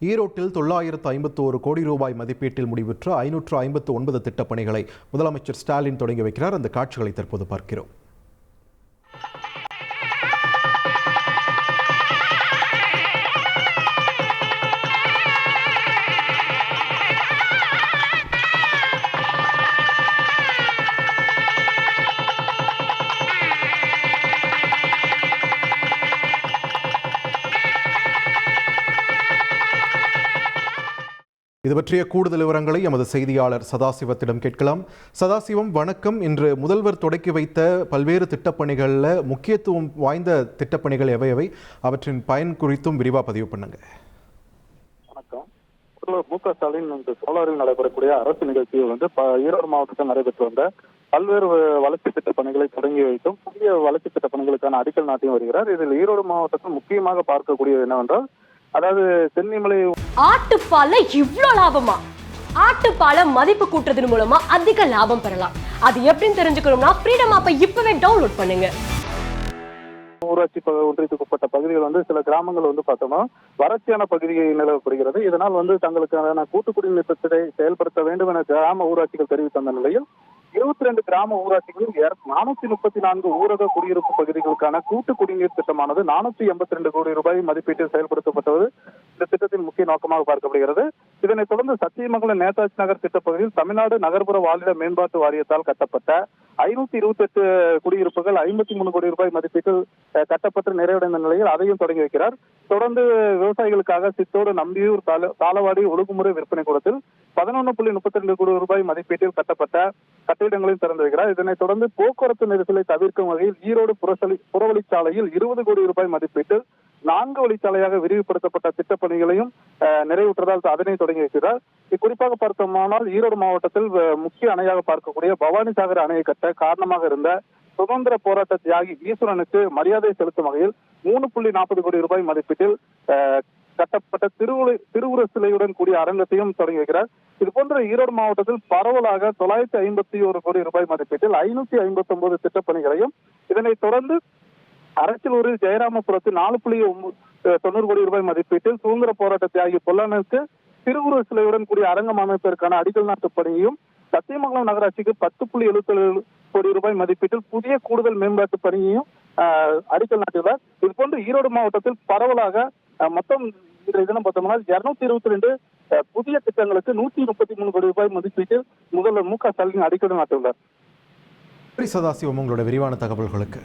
ஈரோட்டில் 951 கோடி ரூபாய் மதிப்பீட்டில் முடிவுற்ற 559 திட்டப்பணிகளை முதலமைச்சர் ஸ்டாலின் தொடங்கி வைக்கிறார். அந்த காட்சிகளை தற்போது பார்க்கிறோம். இது பற்றிய கூடுதல் விவரங்களை எமது செய்தியாளர் சதாசிவத்திடம் கேட்கலாம். சதாசிவம், வணக்கம். இன்று முதல்வர் தொடக்கி வைத்த பல்வேறு திட்டப்பணிகளில் முக்கியத்துவம் வாய்ந்த திட்டப்பணிகள் எவை அவற்றின் பயன் குறித்தும் விரிவாக பதிவு பண்ணுங்க. வணக்கம். மு.க. ஸ்டாலின் இன்று சோலாரில் நடைபெறக்கூடிய அரசு நிகழ்ச்சியில் ஈரோடு மாவட்டத்தில் நடைபெற்று வந்த பல்வேறு வளர்ச்சி திட்ட பணிகளை தொடங்கி வைத்தும் புதிய வளர்ச்சி திட்ட பணிகளுக்கான அடிக்கல் நாட்டியும் வருகிறார். இதில் ஈரோடு மாவட்டத்தில் முக்கியமாக பார்க்கக்கூடியது என்னவென்றால், அதாவது சென்னிமலை ஆட்டுப்பால்ல இவ்ளோ லாபமா? ஆட்டுப்பாலை மதிப்பு கூட்டுறதன் மூலமா அதிக லாபம் பெறலாம். அது எப்படின்னு தெரிஞ்சுக்கணும்னா ஃப்ரீடம் ஆப்பை இப்பவே டவுன்லோட் பண்ணுங்க. ஊராட்சி ஒன்றியத்துக்கு உட்பட்ட பகுதிகள் சில கிராமங்கள் பார்த்தோம்னா வறட்சியான பகுதியை நிலவப்படுகிறது. இதனால் தங்களுக்கான கூட்டு குடிநீர் திட்டத்தை செயல்படுத்த வேண்டும் என கிராம ஊராட்சிகள் தெரிவித்த நிலையில் 22 கிராம ஊராட்சிகளில் 434 ஊரக குடியிருப்பு பகுதிகளுக்கான கூட்டு குடிநீர் திட்டமானது 482 கோடி ரூபாய் மதிப்பீட்டில் செயல்படுத்தப்பட்டது இந்த திட்டத்தின் முக்கிய நோக்கமாக பார்க்கப்படுகிறது. இதனைத் தொடர்ந்து சத்தியமங்கலம் நேதாஜி நகர் திட்டப்பகுதியில் தமிழ்நாடு நகர்ப்புற வாழ்விட மேம்பாட்டு வாரியத்தால் கட்டப்பட்ட 528 குடியிருப்புகள் 53 கோடி ரூபாய் மதிப்பீட்டில் கட்டப்பட்டு நிறைவடைந்த நிலையில் அதையும் தொடங்கி வைக்கிறார். தொடர்ந்து விவசாயிகளுக்காக சித்தோடு நம்பியூர் தாளவாடி ஒழுங்குமுறை விற்பனை கூடத்தில் 11.32 கோடி ரூபாய் மதிப்பீட்டில் கட்டப்பட்ட கட்டிடங்களையும் திறந்து வைக்கிறார். இதனைத் தொடர்ந்து போக்குவரத்து நெரிசலை தவிர்க்கும் வகையில் ஈரோடு புறவழிச்சாலையில் 20 கோடி ரூபாய் மதிப்பீட்டில் 4 வழிச்சாலையாக விரிவுபடுத்தப்பட்ட திட்டப்பணிகளையும் நிறைவுற்றதால் அதனை தொடங்கி வைக்கிறார். குறிப்பாக பார்த்தோமானால் ஈரோடு மாவட்டத்தில் முக்கிய அணையாக பார்க்கக்கூடிய பவானிசாகர் அணையை கட்ட காரணமாக இருந்த சுதந்திர போராட்ட தியாகி ஈஸ்வரனுக்கு மரியாதை செலுத்தும் வகையில் 3.40 கோடி ரூபாய் மதிப்பீட்டில் கட்டப்பட்ட திருவுருவ சிலையுடன் கூடிய அரங்கத்தையும் தொடங்கி வைக்கிறார். இது போன்ற ஈரோடு மாவட்டத்தில் பரவலாக 951 கோடி ரூபாய் மதிப்பீட்டில் 559 திட்டப்பணிகளையும், இதனைத் தொடர்ந்து அரசியலூரில் ஜெயராமபுரத்தில் 4.90 கோடி ரூபாய் மதிப்பீட்டில் சுதந்திர போராட்ட தியாகி பொல்லானுக்கு திருவுருவ சிலையுடன் கூடிய அரங்கம் அமைப்பதற்கான அடிக்கல் நாட்டு பணியையும், சத்தியமங்கலம் நகராட்சிக்கு 10.77 கோடி ரூபாய் மதிப்பீட்டில் புதிய கூடுதல் மேம்பாட்டு பணியையும் அடிக்கல் நாட்டியுள்ளார். இது போன்று ஈரோடு மாவட்டத்தில் பரவலாக மொத்தம் தினம் பார்த்தோம்னா 222 புதிய திட்டங்களுக்கு 133 கோடி ரூபாய் மதிப்பீட்டில் முதல்வர் மு.க. ஸ்டாலின் அடிக்கல் நாட்டியுள்ளார். சதாசிவம், உங்களோட விரிவான தகவல்களுக்கு